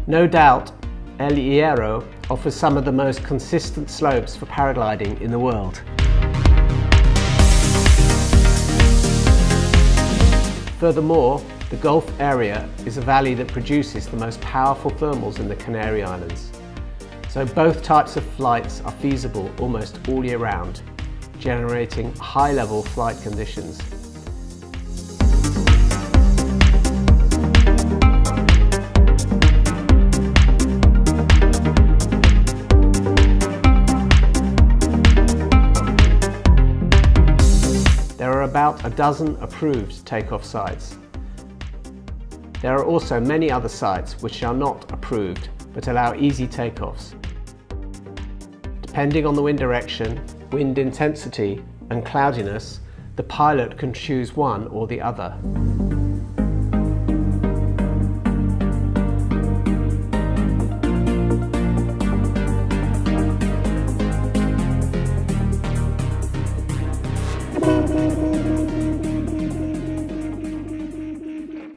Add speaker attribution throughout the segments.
Speaker 1: No doubt, El Hierro offers some of the most consistent slopes for paragliding in the world. Furthermore, the Gulf area is a valley that produces the most powerful thermals in the Canary Islands. So both types of flights are feasible almost all year round, generating high-level flight conditions. There are about a dozen approved takeoff sites. There are also many other sites which are not approved but allow easy takeoffs. Depending on the wind direction, wind intensity and cloudiness, the pilot can choose one or the other.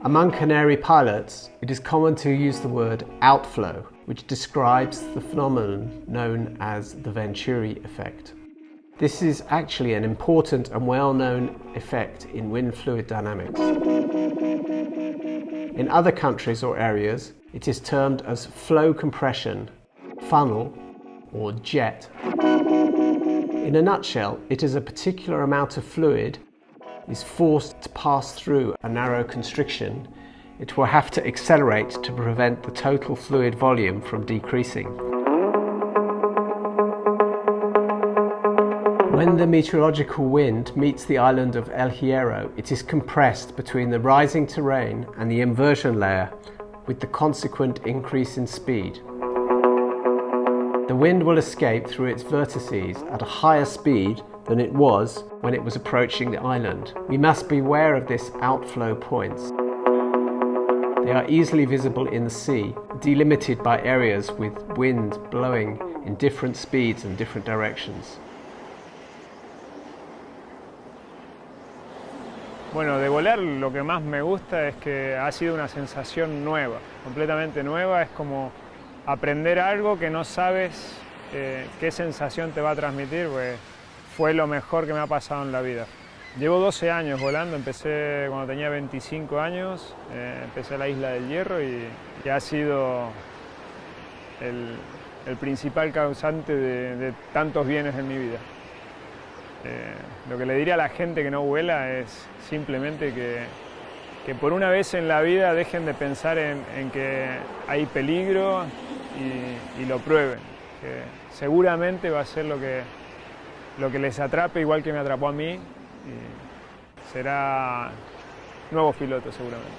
Speaker 1: Among Canary pilots, it is common to use the word outflow, which describes the phenomenon known as the Venturi effect. This is actually an important and well-known effect in wind fluid dynamics. In other countries or areas, it is termed as flow compression, funnel, or jet. In a nutshell, it is a particular amount of fluid is forced to pass through a narrow constriction. It will have to accelerate to prevent the total fluid volume from decreasing. When the meteorological wind meets the island of El Hierro, it is compressed between the rising terrain and the inversion layer, with the consequent increase in speed. The wind will escape through its vertices at a higher speed than it was when it was approaching the island. We must beware of this outflow points. They are easily visible in the sea, delimited by areas with wind blowing in different speeds and different directions.
Speaker 2: Bueno, de volar lo que más me gusta es que ha sido una sensación nueva, completamente nueva. Es como aprender algo que no sabes qué sensación te va a transmitir, pues fue lo mejor que me ha pasado en la vida. Llevo 12 años volando, empecé cuando tenía 25 años, empecé en la Isla del Hierro y ha sido el principal causante de tantos bienes en mi vida. Lo que le diría a la gente que no vuela es simplemente que por una vez en la vida dejen de pensar en que hay peligro y lo prueben, que seguramente va a ser lo que les atrape, igual que me atrapó a mí, y será nuevos pilotos seguramente.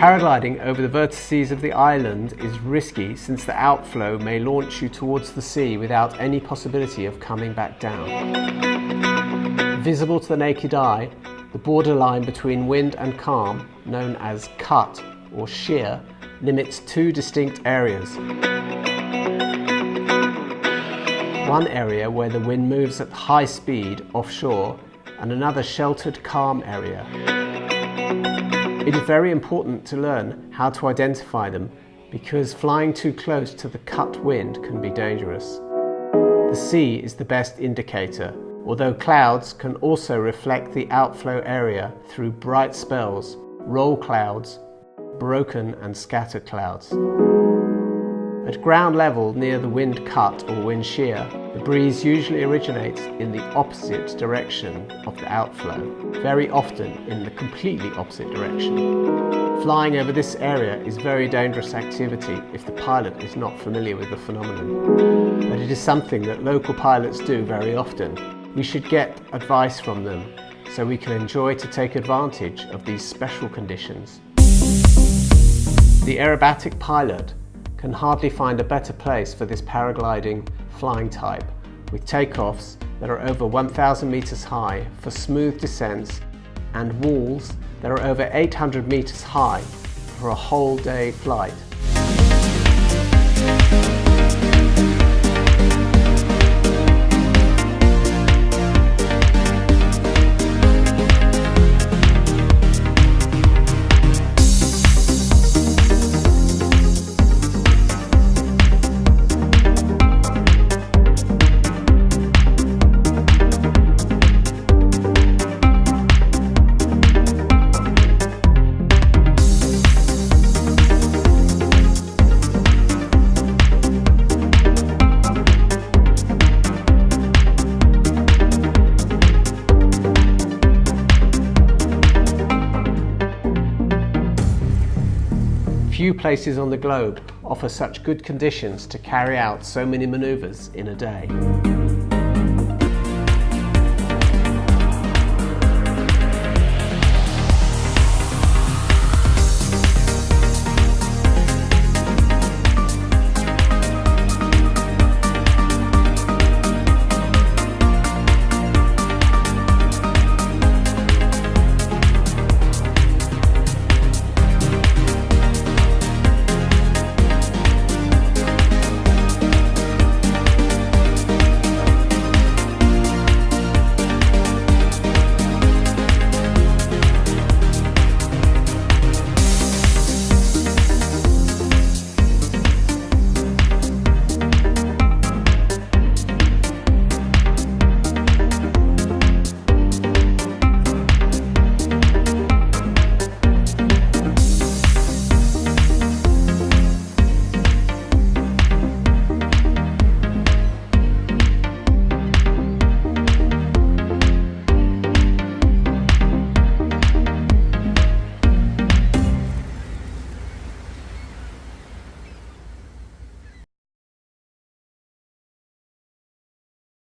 Speaker 1: Paragliding over the vertices of the island is risky since the outflow may launch you towards the sea without any possibility of coming back down. Visible to the naked eye, the borderline between wind and calm, known as cut or shear, limits two distinct areas. one area where the wind moves at high speed offshore and another sheltered calm area. It is very important to learn how to identify them because flying too close to the cut wind can be dangerous. The sea is the best indicator, although clouds can also reflect the outflow area through bright spells, roll clouds, broken and scattered clouds. At ground level near the wind cut or wind shear, the breeze usually originates in the opposite direction of the outflow, very often in the completely opposite direction. Flying over this area is very dangerous activity if the pilot is not familiar with the phenomenon. But it is something that local pilots do very often. We should get advice from them so we can enjoy to take advantage of these special conditions. The aerobatic pilot can hardly find a better place for this paragliding flying type, with takeoffs that are over 1,000 meters high for smooth descents and walls that are over 800 meters high for a whole day flight. Few places on the globe offer such good conditions to carry out so many maneuvers in a day.